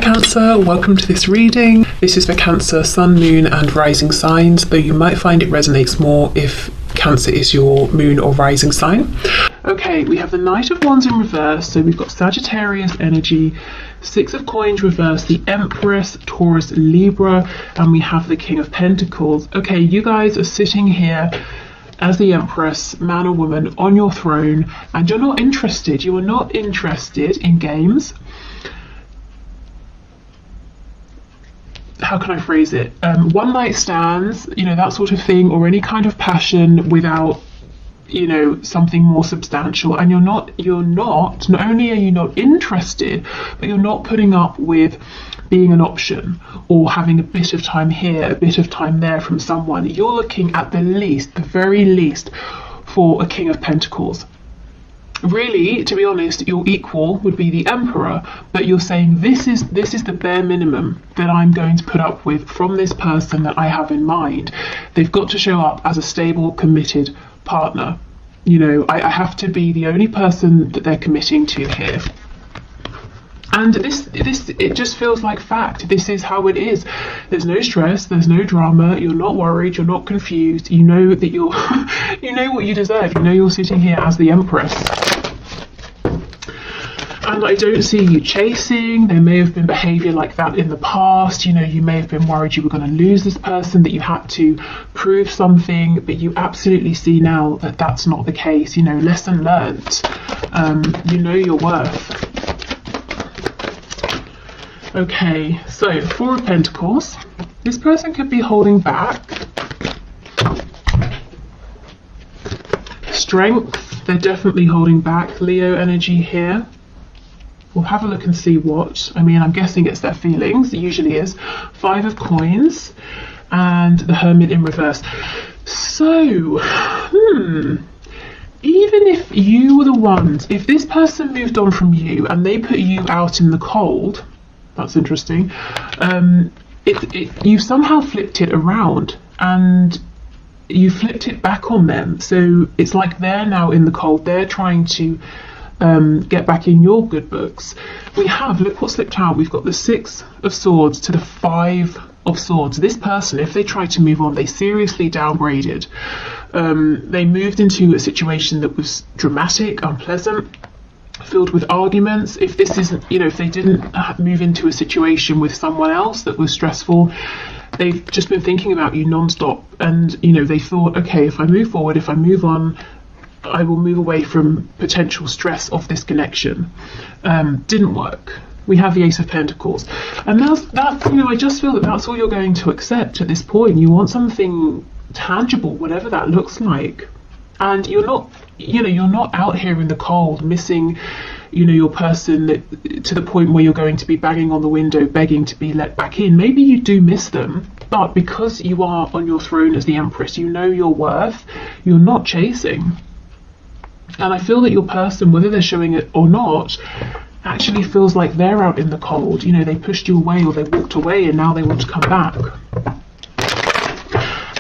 Cancer, welcome to this reading. This is for Cancer, Sun, Moon and Rising signs, though you might find it resonates more if Cancer is your moon or rising sign. Okay, we have the Knight of Wands in reverse, so we've got Sagittarius energy, Six of Coins reverse, the Empress, Taurus, Libra, and we have the King of Pentacles. Okay, you guys are sitting here as the Empress, man or woman, on your throne, and you're not interested. You are not interested in games. How can I phrase it? One night stands, you know, that sort of thing, or any kind of passion without, you know, something more substantial. And not only are you not interested, but you're not putting up with being an option or having a bit of time here, a bit of time there from someone. You're looking at the very least, for a King of Pentacles. Really, to be honest, your equal would be the Emperor, but you're saying this is the bare minimum that I'm going to put up with from this person that I have in mind. They've got to show up as a stable, committed partner. You know, I have to be the only person that they're committing to here. And it just feels like fact. This is how it is. There's no stress, there's no drama, you're not worried, you're not confused, you know that you're you know what you deserve, you know you're sitting here as the Empress. And I don't see you chasing. There may have been behaviour like that in the past. You know, you may have been worried you were going to lose this person, that you had to prove something, but you absolutely see now that that's not the case. You know, lesson learnt. You know your worth. Okay, so Four of Pentacles. This person could be holding back. Strength, they're definitely holding back. Leo energy here. We'll have a look and see what. I mean, I'm guessing it's their feelings. It usually is. Five of Coins and the Hermit in reverse. So, even if you were the ones, if this person moved on from you and they put you out in the cold, that's interesting. You somehow flipped it around and you flipped it back on them. So it's like they're now in the cold. They're trying to get back in your good books. We have, look what slipped out. We've got the Six of Swords to the Five of Swords. This person, if they tried to move on, they seriously downgraded. They moved into a situation that was dramatic, unpleasant, filled with arguments. If this isn't, you know, if they didn't move into a situation with someone else that was stressful, they've just been thinking about you non-stop. And, you know, they thought, okay, if I move forward, if I move on, I will move away from potential stress of this connection. Didn't work. We have the Ace of Pentacles, and that's you know, I just feel that that's all you're going to accept at this point. You want something tangible, whatever that looks like, and you're not, you know, you're not out here in the cold missing, you know, your person to the point where you're going to be banging on the window begging to be let back in. Maybe you do miss them, but because you are on your throne as the Empress, you know your worth. You're not chasing. And I feel that your person, whether they're showing it or not, actually feels like they're out in the cold. You know, they pushed you away or they walked away and now they want to come back.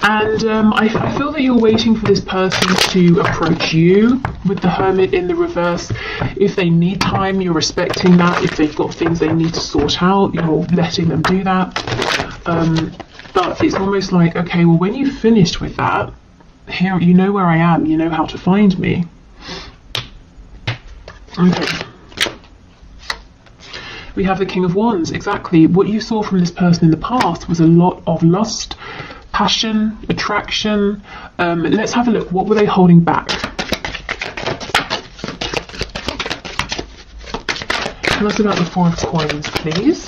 And I feel that you're waiting for this person to approach you with the Hermit in the reverse. If they need time, you're respecting that. If they've got things they need to sort out, you're letting them do that. But it's almost like, okay, well, when you've finished with that, here, you know where I am, you know how to find me. Okay. We have the King of Wands. Exactly. What you saw from this person in the past was a lot of lust, passion, attraction. Let's have a look. What were they holding back? Tell us about the Four of Coins, please.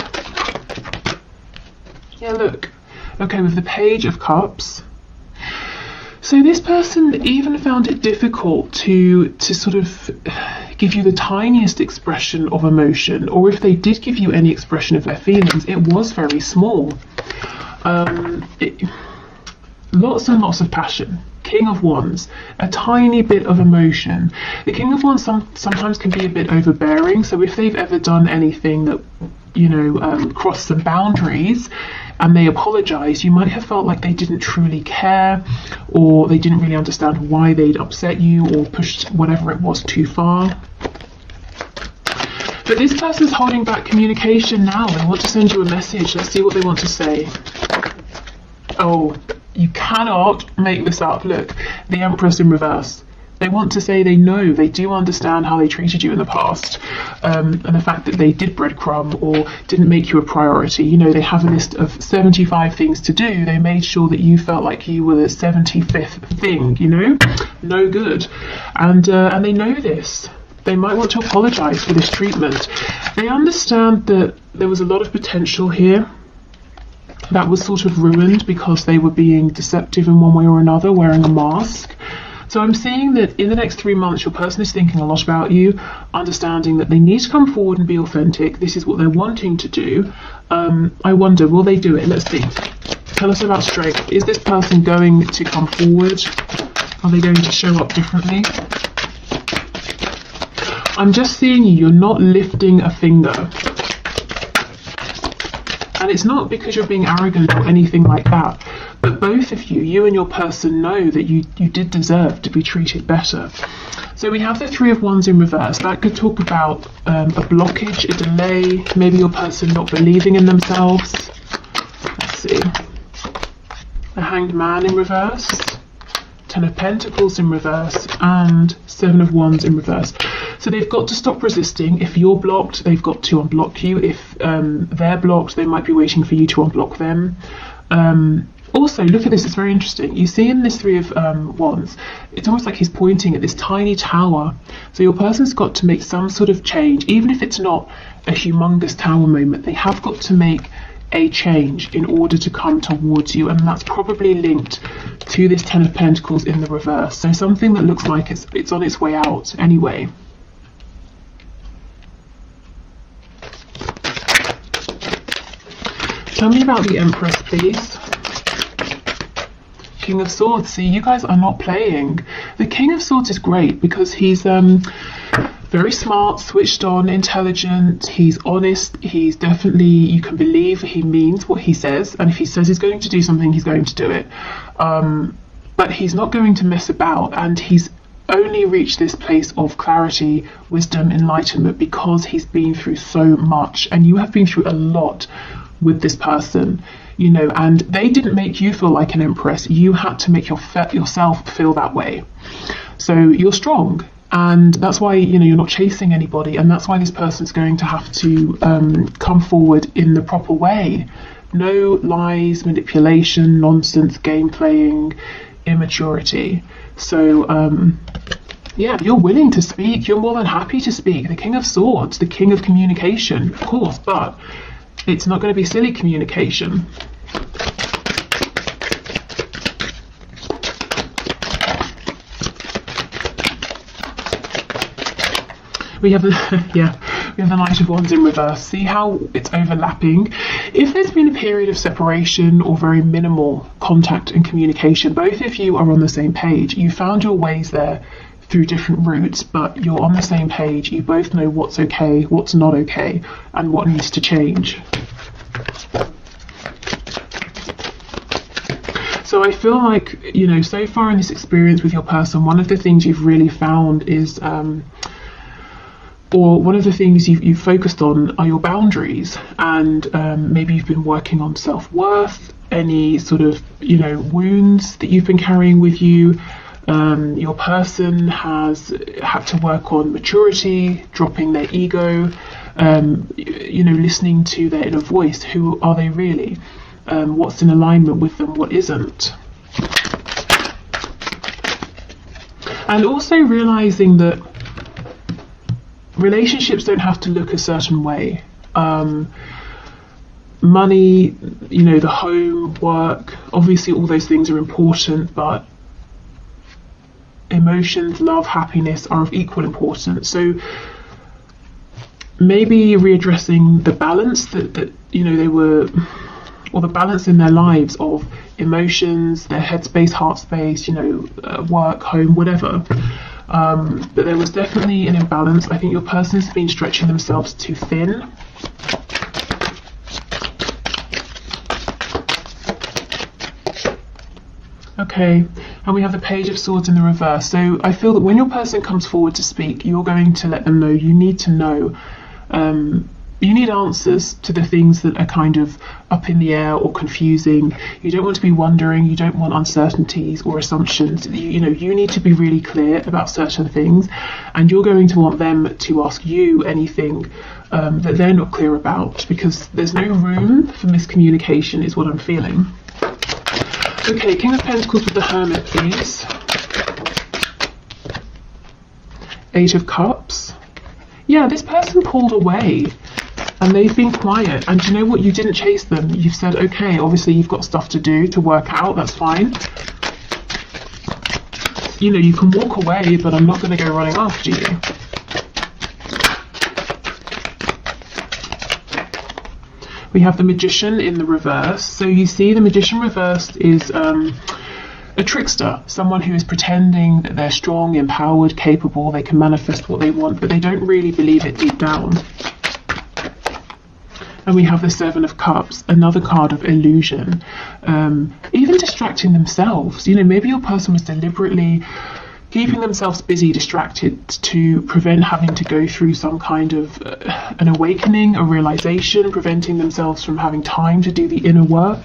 Yeah, look. Okay, with the Page of Cups. So this person even found it difficult to sort of give you the tiniest expression of emotion, or if they did give you any expression of their feelings, it was very small. Lots and lots of passion. King of Wands, a tiny bit of emotion. The King of Wands sometimes can be a bit overbearing, so if they've ever done anything that, you know, crossed some boundaries and they apologize, you might have felt like they didn't truly care, or they didn't really understand why they'd upset you or pushed whatever it was too far. But this person's holding back communication now. They want to send you a message. Let's see what they want to say. Oh, you cannot make this up. Look, the Empress in reverse. They want to say they know, they do understand how they treated you in the past, and the fact that they did breadcrumb or didn't make you a priority. You know, they have a list of 75 things to do. They made sure that you felt like you were the 75th thing, you know? No good. And they know this. They might want to apologise for this treatment. They understand that there was a lot of potential here that was sort of ruined because they were being deceptive in one way or another, wearing a mask. So I'm seeing that in the next 3 months, your person is thinking a lot about you, understanding that they need to come forward and be authentic. This is what they're wanting to do. I wonder, will they do it? Let's see. Tell us about strength. Is this person going to come forward? Are they going to show up differently? I'm just seeing you're not lifting a finger. And it's not because you're being arrogant or anything like that, but both of you, you and your person, know that you did deserve to be treated better. So we have the Three of Wands in reverse. That could talk about a blockage, a delay, maybe your person not believing in themselves. Let's see. The Hanged Man in reverse, Ten of Pentacles in reverse, and Seven of Wands in reverse. So they've got to stop resisting. If you're blocked, they've got to unblock you. If they're blocked, they might be waiting for you to unblock them. Also, look at this, it's very interesting. You see in this Three of Wands, it's almost like he's pointing at this tiny tower. So your person's got to make some sort of change, even if it's not a humongous tower moment. They have got to make a change in order to come towards you, and that's probably linked to this Ten of Pentacles in the reverse. So something that looks like it's on its way out anyway. Tell me about the Empress, please. King of Swords. See, you guys are not playing. The King of Swords is great because he's very smart, switched on, intelligent, he's honest, he's definitely, you can believe he means what he says, and if he says he's going to do something, he's going to do it. But he's not going to mess about, and he's only reached this place of clarity, wisdom, enlightenment because he's been through so much, and you have been through a lot with this person, you know, and they didn't make you feel like an empress. You had to make yourself feel that way. So you're strong, and that's why, you know, you're not chasing anybody, and that's why this person's going to have to come forward in the proper way. No lies, manipulation, nonsense, game playing, immaturity. So yeah, you're willing to speak, you're more than happy to speak. The King of Swords, the King of Communication, of course, but it's not going to be silly communication. We have the we have the Knight of Wands in reverse. See how it's overlapping? If there's been a period of separation or very minimal contact and communication, both of you are on the same page. You found your ways there through different routes, but you're on the same page. You both know what's okay, what's not okay, and what needs to change. So I feel like, you know, so far in this experience with your person, one of the things you've really found is or one of the things you've focused on are your boundaries, and maybe you've been working on self-worth, any sort of, you know, wounds that you've been carrying with you. Your person has had to work on maturity, dropping their ego, you know, listening to their inner voice. Who are they really? What's in alignment with them, what isn't? And also realizing that relationships don't have to look a certain way. Money, you know, the home, work, obviously all those things are important, but emotions, love, happiness are of equal importance. So maybe readdressing the balance that you know, they were, or the balance in their lives of emotions, their headspace, heart space, you know, work, home, whatever. But there was definitely an imbalance. I think your person's been stretching themselves too thin. Okay, and we have the Page of Swords in the reverse. So I feel that when your person comes forward to speak, you're going to let them know, you need to know You need answers to the things that are kind of up in the air or confusing. You don't want to be wondering, you don't want uncertainties or assumptions. You need to be really clear about certain things, and you're going to want them to ask you anything that they're not clear about, because there's no room for miscommunication is what I'm feeling. Okay, King of Pentacles with the Hermit, please. Eight of Cups. Yeah, this person pulled away. And they've been quiet, and you know what, you didn't chase them. You've said, okay, obviously you've got stuff to do, to work out, that's fine. You can walk away, but I'm not going to go running after you. We have the Magician in the reverse. So you see the Magician reversed is a trickster, someone who is pretending that they're strong, empowered, capable, they can manifest what they want, but they don't really believe it deep down. And we have the Seven of Cups, another card of illusion, even distracting themselves. Maybe your person was deliberately keeping themselves busy, distracted, to prevent having to go through some kind of an awakening, a realization, preventing themselves from having time to do the inner work.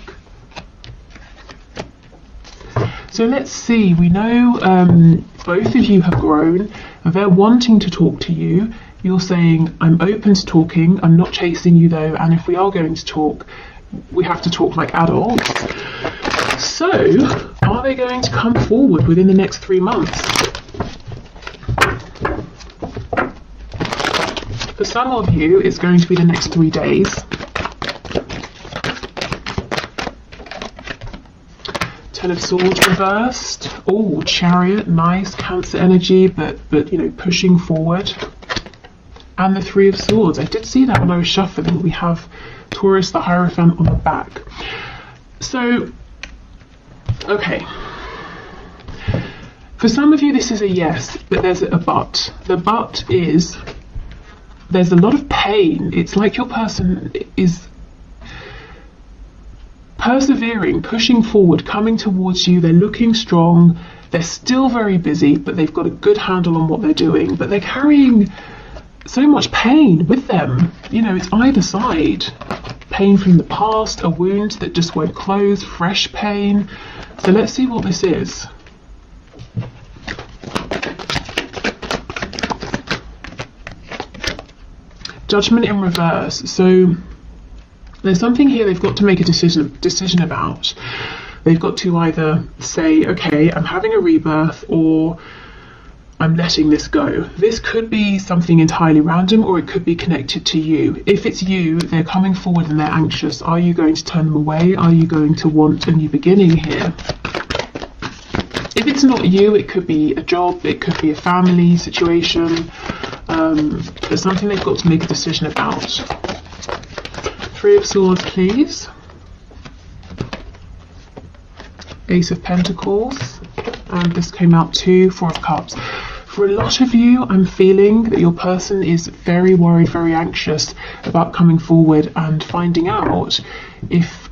So let's see, we know both of you have grown, they're wanting to talk to you. You're saying, I'm open to talking, I'm not chasing you though, and if we are going to talk, we have to talk like adults. So, are they going to come forward within the next 3 months? For some of you, it's going to be the next 3 days. Ten of Swords reversed. Oh, Chariot, nice, Cancer energy, but pushing forward. And the Three of Swords. I did see that when I was shuffling. We have Taurus, the Hierophant on the back. So, okay. For some of you, this is a yes, but there's a but. The but is there's a lot of pain. It's like your person is persevering, pushing forward, coming towards you. They're looking strong. They're still very busy, but they've got a good handle on what they're doing. But they're carrying so much pain with them. It's either side. Pain from the past, a wound that just won't close, fresh pain. So let's see what this is. Judgment in reverse. So there's something here they've got to make a decision about. They've got to either say, okay, I'm having a rebirth, or I'm letting this go. This could be something entirely random, or it could be connected to you. If it's you, they're coming forward and they're anxious. Are you going to turn them away? Are you going to want a new beginning here? If it's not you, it could be a job, it could be a family situation. There's something they've got to make a decision about. Three of Swords, please. Ace of Pentacles. And this came out too, Four of Cups. For a lot of you, I'm feeling that your person is very worried, very anxious about coming forward and finding out if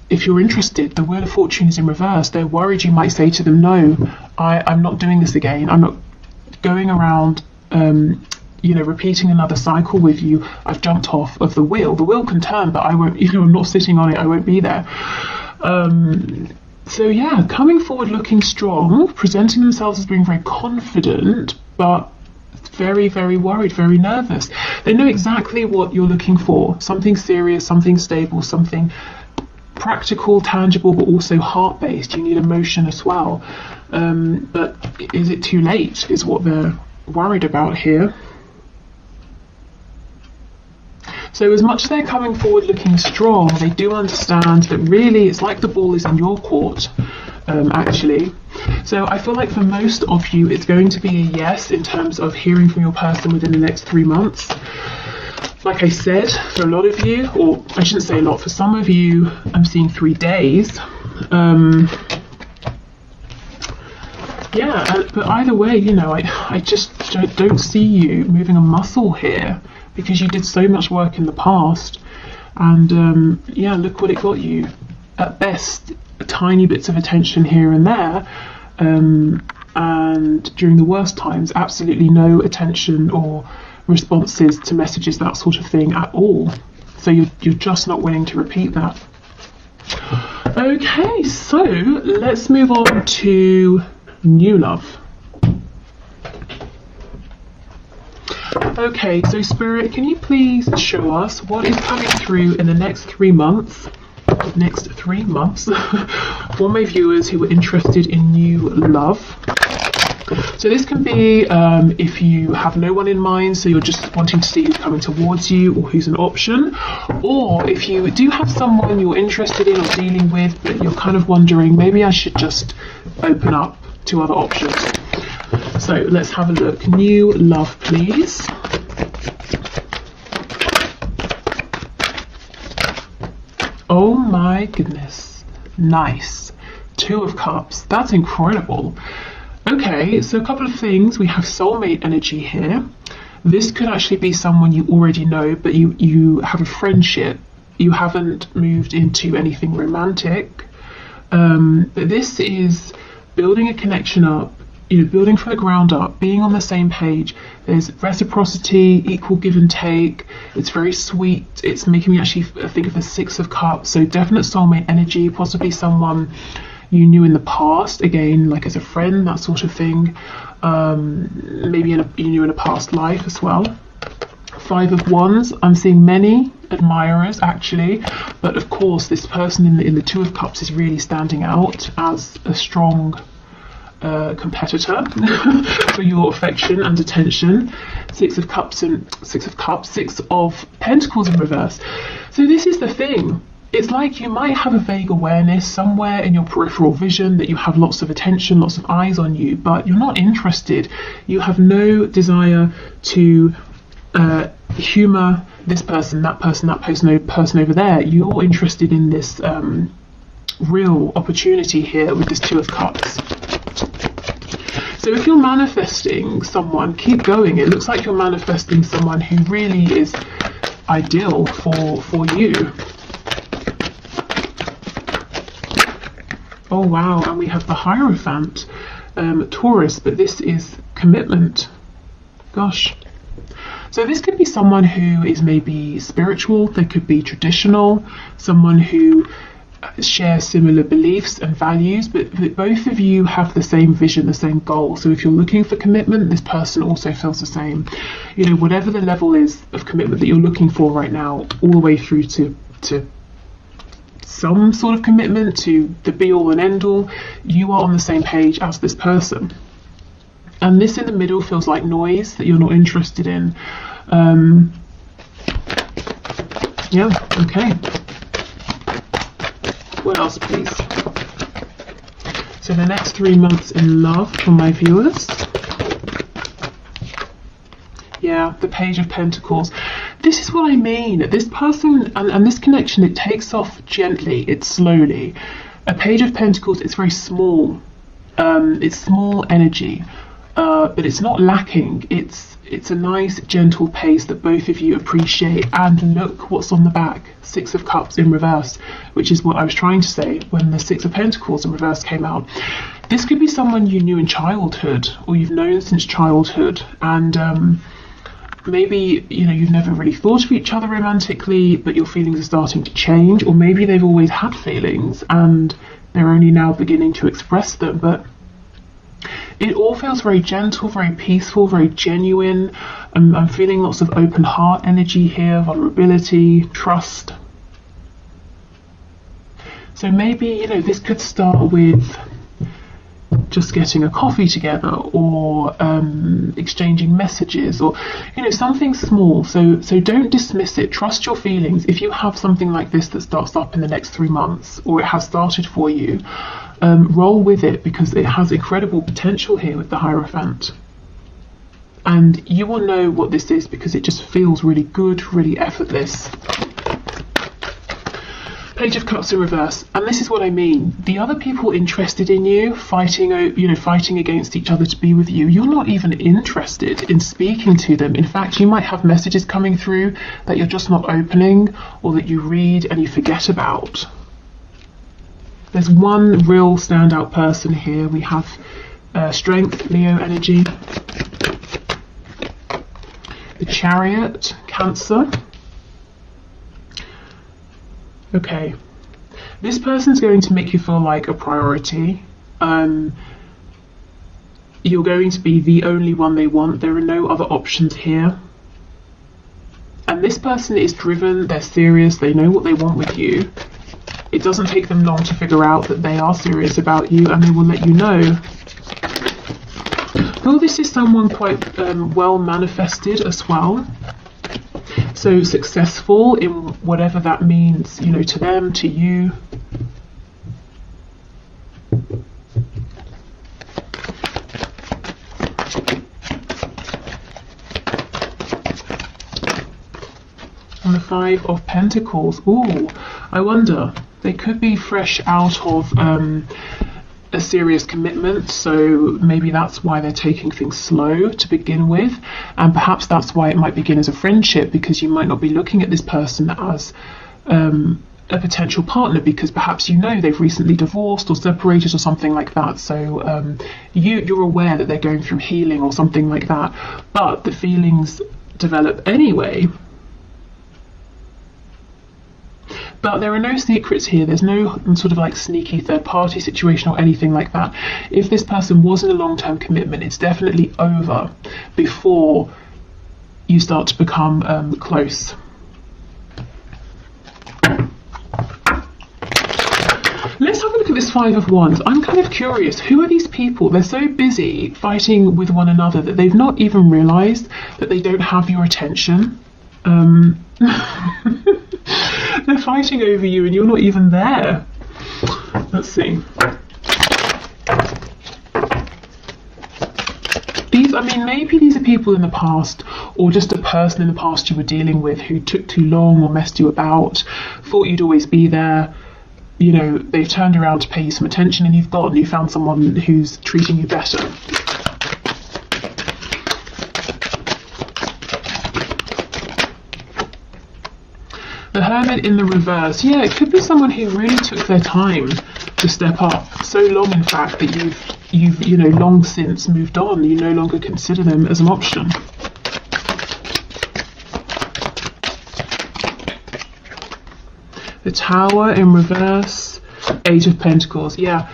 you're interested. The Wheel of Fortune is in reverse. They're worried you might say to them, no, I'm not doing this again. I'm not going around, repeating another cycle with you. I've jumped off of the wheel. The wheel can turn, but I won't, I'm not sitting on it. I won't be there. So yeah, coming forward looking strong, presenting themselves as being very confident, but very, very worried, very nervous. They know exactly what you're looking for. Something serious, something stable, something practical, tangible, but also heart-based. You need emotion as well. But is it too late is what they're worried about here. So as much as they're coming forward looking strong, they do understand that really it's like the ball is in your court, actually. So I feel like for most of you, it's going to be a yes in terms of hearing from your person within the next 3 months. Like I said, for a lot of you, or I shouldn't say a lot, for some of you, I'm seeing 3 days. But either way, I just don't see you moving a muscle here, because you did so much work in the past, and look what it got you. At best, tiny bits of attention here and there, and during the worst times, absolutely no attention or responses to messages, that sort of thing at all. So you're just not willing to repeat that. Okay, so let's move on to new love. Okay, so Spirit, can you please show us what is coming through in the next 3 months? Next 3 months for my viewers who are interested in new love. So this can be if you have no one in mind, so you're just wanting to see who's coming towards you or who's an option, or if you do have someone you're interested in or dealing with, but you're kind of wondering, maybe I should just open up to other options. So let's have a look. New love, please. Oh my goodness. Nice. 2 of Cups. That's incredible. Okay, so a couple of things. We have soulmate energy here. This could actually be someone you already know, but you have a friendship. You haven't moved into anything romantic. But this is building a connection up, building from the ground up, being on the same page. There's reciprocity, equal give and take. It's very sweet. It's making me actually think of the 6 of Cups. So definite soulmate energy, possibly someone you knew in the past, again, like as a friend, that sort of thing. Maybe you knew in a past life as well. 5 of Wands, I'm seeing many admirers actually, but of course this person in the 2 of Cups is really standing out as a strong competitor for your affection and attention. 6 of Cups, 6 of Pentacles in reverse. So this is the thing. It's like you might have a vague awareness somewhere in your peripheral vision that you have lots of attention, lots of eyes on you, but you're not interested. You have no desire to humour this person, that person over there. You're interested in this real opportunity here with this 2 of Cups. So if you're manifesting someone, keep going. It looks like you're manifesting someone who really is ideal for you. Oh wow, and we have the Hierophant, Taurus, but this is commitment. Gosh. So this could be someone who is maybe spiritual, they could be traditional, someone who shares similar beliefs and values, but both of you have the same vision, the same goal. So if you're looking for commitment, this person also feels the same. Whatever the level is of commitment that you're looking for right now, all the way through to some sort of commitment, to the be all and end all, you are on the same page as this person. And this in the middle feels like noise that you're not interested in. Yeah, okay. What else, please? So the next 3 months in love for my viewers. Yeah, the Page of Pentacles. This is what I mean. This person and this connection, it takes off gently, it's slowly. A Page of Pentacles, it's very small. It's small energy, but it's not lacking. It's a nice, gentle pace that both of you appreciate. And look what's on the back. 6 of Cups in reverse, which is what I was trying to say when the 6 of Pentacles in reverse came out. This could be someone you knew in childhood, or you've known since childhood, and maybe you've never really thought of each other romantically, but your feelings are starting to change, or maybe they've always had feelings and they're only now beginning to express them. But it all feels very gentle, very peaceful, very genuine. I'm feeling lots of open heart energy here, vulnerability, trust. So maybe this could start with just getting a coffee together, or exchanging messages, or something small. So don't dismiss it. Trust your feelings. If you have something like this that starts up in the next 3 months, or it has started for you, roll with it, because it has incredible potential here with the Hierophant. And you will know what this is because it just feels really good, really effortless. Page of Cups in reverse, and this is what I mean. The other people interested in you, fighting against each other to be with you, you're not even interested in speaking to them. In fact, you might have messages coming through that you're just not opening, or that you read and you forget about. There's one real standout person here. We have Strength, Leo energy. The Chariot, Cancer. Okay, this person's going to make you feel like a priority. You're going to be the only one they want. There are no other options here. And this person is driven, they're serious, they know what they want with you. It doesn't take them long to figure out that they are serious about you, and they will let you know. Well, this is someone quite well manifested as well. So successful in whatever that means, you know, to them, to you. And the Five of Pentacles. Ooh, I wonder. They could be fresh out of a serious commitment, so maybe that's why they're taking things slow to begin with, and perhaps that's why it might begin as a friendship, because you might not be looking at this person as a potential partner, because perhaps you know they've recently divorced or separated or something like that, so you're aware that they're going through healing or something like that, but the feelings develop anyway. But there are no secrets here. There's no sort of like sneaky third party situation or anything like that. If this person was in a long-term commitment, it's definitely over before you start to become close. Let's have a look at this Five of Wands. I'm kind of curious. Who are these people? They're so busy fighting with one another that they've not even realized that they don't have your attention. They're fighting over you and you're not even there. Let's see. Maybe these are people in the past, or just a person in the past you were dealing with who took too long or messed you about, thought you'd always be there. You know, they've turned around to pay you some attention and you've gone. You found someone who's treating you better. The Hermit in the reverse. Yeah, it could be someone who really took their time to step up. So long, in fact, that you've you know, long since moved on. You no longer consider them as an option. The Tower in reverse. Eight of Pentacles. Yeah.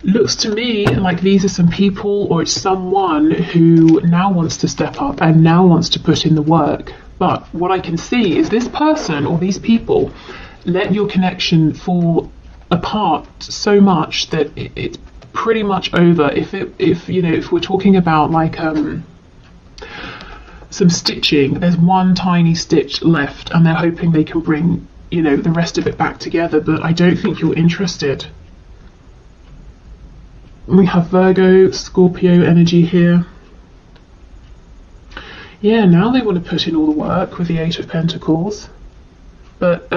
Looks to me like these are some people, or it's someone who now wants to step up and now wants to put in the work. But what I can see is this person or these people let your connection fall apart so much that it's pretty much over. If we're talking about like some stitching, there's one tiny stitch left and they're hoping they can bring, you know, the rest of it back together, but I don't think you're interested. We have Virgo, Scorpio energy here. Yeah, now they want to put in all the work with the Eight of Pentacles. But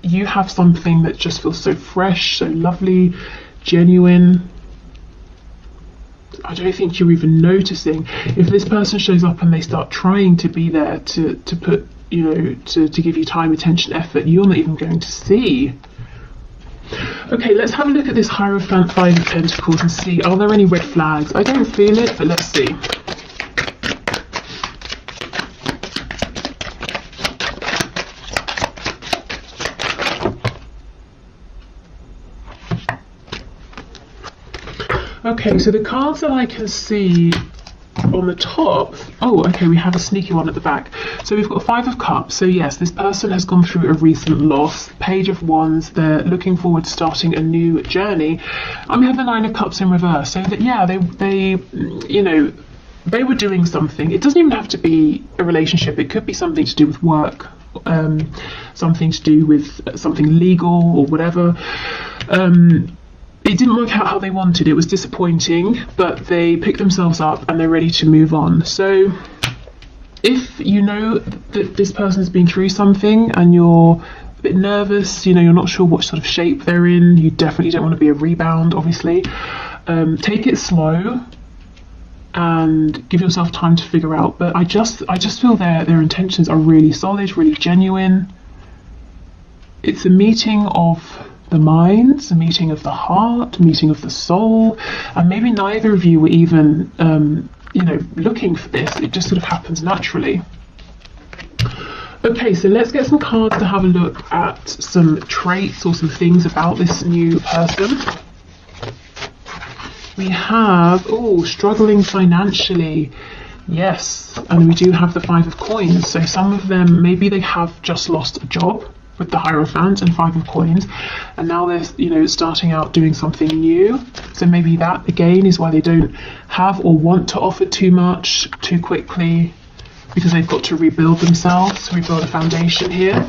you have something that just feels so fresh, so lovely, genuine. I don't think you're even noticing. If this person shows up and they start trying to be there to put, you know, to give you time, attention, effort, you're not even going to see. Okay, let's have a look at this Hierophant Five of Pentacles and see, are there any red flags? I don't feel it, but let's see. Okay, so the cards that I can see on the top, oh, okay, we have a sneaky one at the back. So we've got Five of Cups. So yes, this person has gone through a recent loss. Page of Wands, they're looking forward to starting a new journey. And we have the Nine of Cups in reverse. So that, yeah, they you know, they were doing something. It doesn't even have to be a relationship. It could be something to do with work, something to do with something legal or whatever. It didn't work out how they wanted. It was disappointing, but they picked themselves up and they're ready to move on. So if you know that this person's been through something and you're a bit nervous, you know, you're not sure what sort of shape they're in, you definitely don't want to be a rebound, obviously. Take it slow and give yourself time to figure out. But I just feel their intentions are really solid, really genuine. It's a meeting of the minds, a meeting of the heart, a meeting of the soul, and maybe neither of you were even you know, looking for this. It just sort of happens naturally. Okay, so let's get some cards to have a look at some traits or some things about this new person. We have, oh, struggling financially. Yes, and we do have the Five of Coins. So some of them, maybe they have just lost a job with the Hierophant and Five of Coins, and now they're, you know, starting out doing something new. So maybe that again is why they don't have or want to offer too much too quickly, because they've got to rebuild themselves, rebuild a foundation here.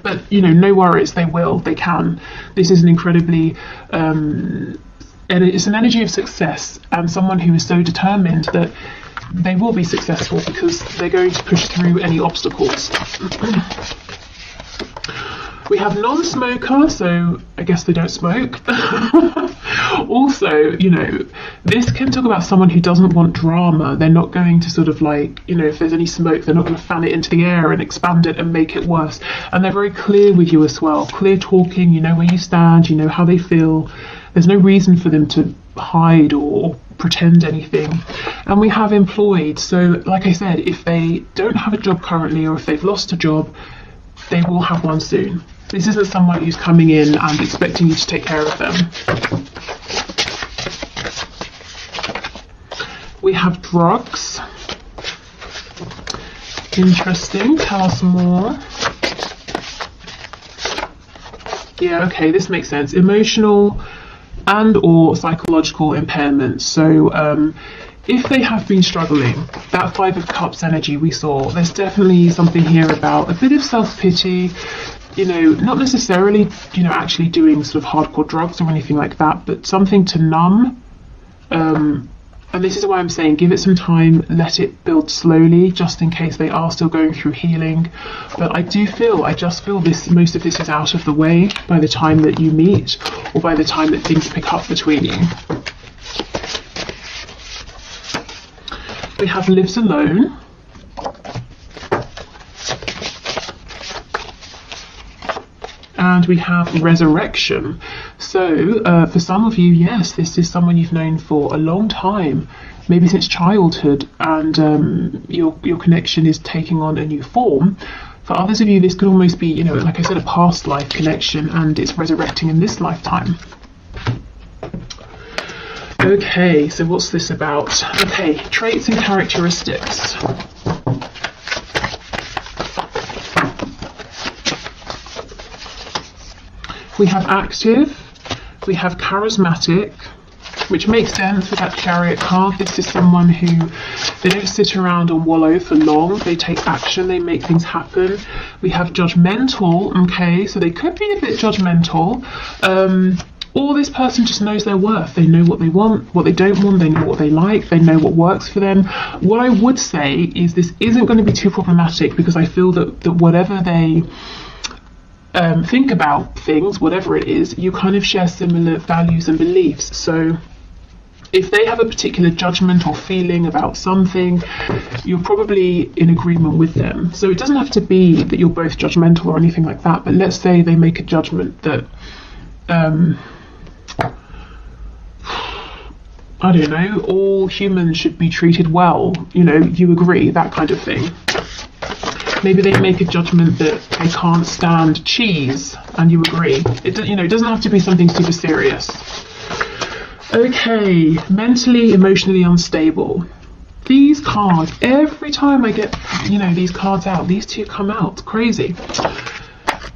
But, you know, no worries, they will, they can. This is an incredibly, it's an energy of success, and someone who is so determined that they will be successful because they're going to push through any obstacles. We have non-smoker, so I guess they don't smoke. Also, you know, this can talk about someone who doesn't want drama. They're not going to sort of like, you know, if there's any smoke, they're not going to fan it into the air and expand it and make it worse. And they're very clear with you as well. Clear talking, you know where you stand, you know how they feel. There's no reason for them to hide or pretend anything. And we have employed. So like I said, if they don't have a job currently, or if they've lost a job, they will have one soon. This isn't someone who's coming in and expecting you to take care of them. We have drugs. Interesting. Tell us more. Yeah, okay, this makes sense. Emotional and or psychological impairments. So if they have been struggling, that Five of Cups energy we saw, there's definitely something here about a bit of self-pity, you know, not necessarily, you know, actually doing sort of hardcore drugs or anything like that, but something to numb. And this is why I'm saying give it some time, let it build slowly, just in case they are still going through healing. But I just feel this, most of this is out of the way by the time that you meet, or by the time that things pick up between you. We have lives alone. And we have resurrection. So for some of you, yes, this is someone you've known for a long time, maybe since childhood, and your connection is taking on a new form. For others of you, this could almost be, you know, like I said, a past life connection, and it's resurrecting in this lifetime. Okay, so what's this about? Okay, traits and characteristics. We have active, we have charismatic, which makes sense with that Chariot card. This is someone who, they don't sit around and wallow for long, they take action, they make things happen. We have judgmental, okay, so they could be a bit judgmental, or this person just knows their worth. They know what they want, what they don't want, they know what they like, they know what works for them. What I would say is this isn't going to be too problematic, because I feel that whatever they think about things, whatever it is, you kind of share similar values and beliefs. So if they have a particular judgment or feeling about something, you're probably in agreement with them. So it doesn't have to be that you're both judgmental or anything like that, but let's say they make a judgment that I don't know, all humans should be treated well, you know, you agree, that kind of thing. Maybe they make a judgment that they can't stand cheese, and you agree. It doesn't have to be something super serious. Okay, mentally, emotionally unstable. These cards, every time I get, you know, these cards out, these two come out. Crazy.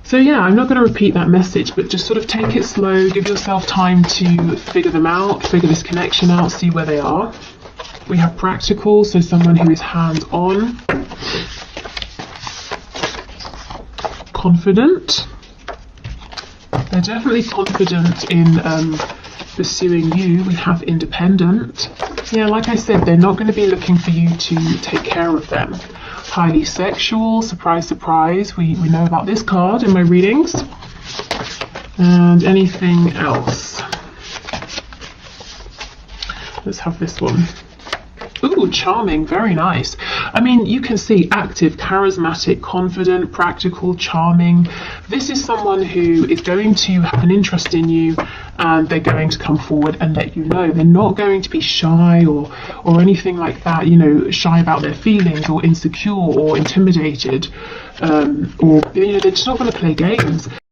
So yeah, I'm not going to repeat that message, but just sort of take it slow, give yourself time to figure them out, figure this connection out, see where they are. We have practical, so someone who is hands-on. Confident. They're definitely confident in pursuing you. We have independent. Yeah, like I said, they're not going to be looking for you to take care of them. Highly sexual, surprise, surprise. We know about this card in my readings. And anything else? Let's have this one. Ooh, charming, very nice. I mean, you can see active, charismatic, confident, practical, charming. This is someone who is going to have an interest in you, and they're going to come forward and let you know. They're not going to be shy or anything like that, you know, shy about their feelings or insecure or intimidated, or, you know, they're just not going to play games.